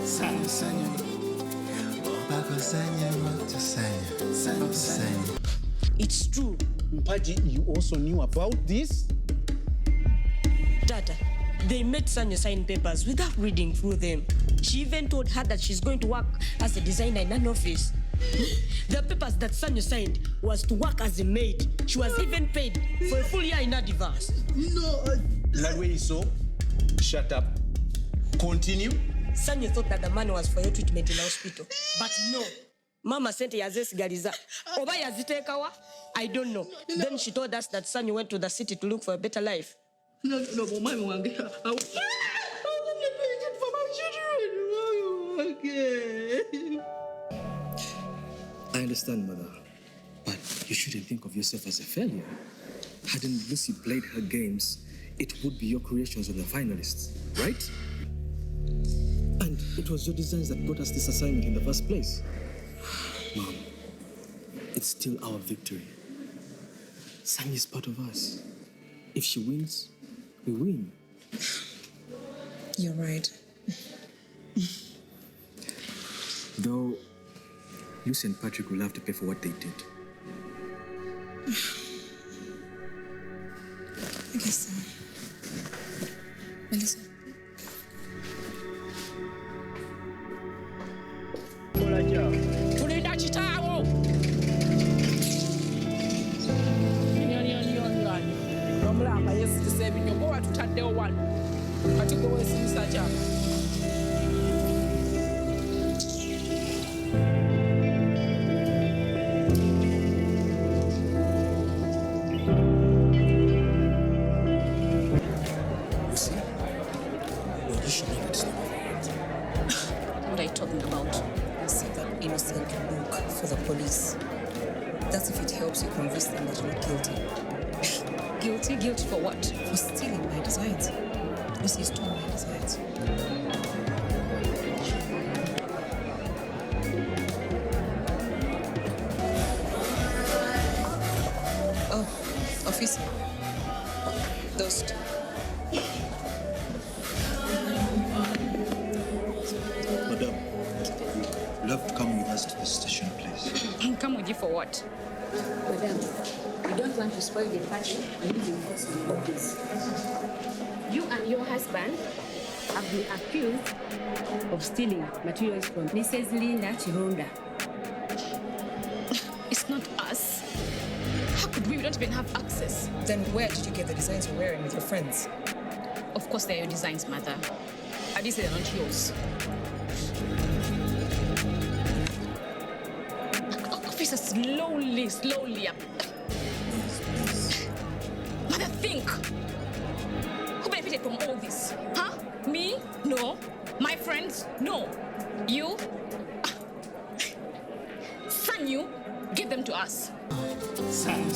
Sanyu. It's true. Mpaji, you also knew about this? Dada, they made Sanyu sign papers without reading through them. She even told her that she's going to work as a designer in an office. The papers that Sanyu signed was to work as a maid. She was even paid for a full year in advance. No. That way so? Shut up. Continue. Sanyu thought that the money was for your treatment in the hospital. But no. Mama sent her sigariza. Oba yazitekawa? I don't know. Then she told us that Sanyu went to the city to look for a better life. No, mommy won't get her. I will for my children. Okay. I understand, Mother, but you shouldn't think of yourself as a failure. Hadn't Lucy played her games, it would be your creations on the finalists, right? And it was your designs that got us this assignment in the first place. Mom, it's still our victory. Sanyu is part of us. If she wins, we win. You're right. Though, Lucy and Patrick will have to pay for what they did. I guess so. Melissa. Tulinda chitawo. Nomulamba Yesu tusebinyo bo watutaddewo wano. Kati gwe weesibisa kyama. What are you talking about? You see that innocent look for the police. That's if it helps you convince them that you're not guilty. Guilty? Guilty for what? For stealing my designs. Lucy stole my designs. Oh, officer. Those two. Madam, you'll have to come with us to the station, please. Come with you for what? Madam, we don't want to spoil the party and leave you for some bodies. You and your husband have been accused of stealing materials from Mrs. Linda Chironda. It's not us. How could we? We don't even have access. Then where did you get the designs you're wearing with your friends? Of course, they're your designs, Mother. At least they're not yours. Officer, slowly up. Mother, think. Who benefited from all this? Huh? Me? No. My friends? No. You? Sanyu, give them to us. Sanyu.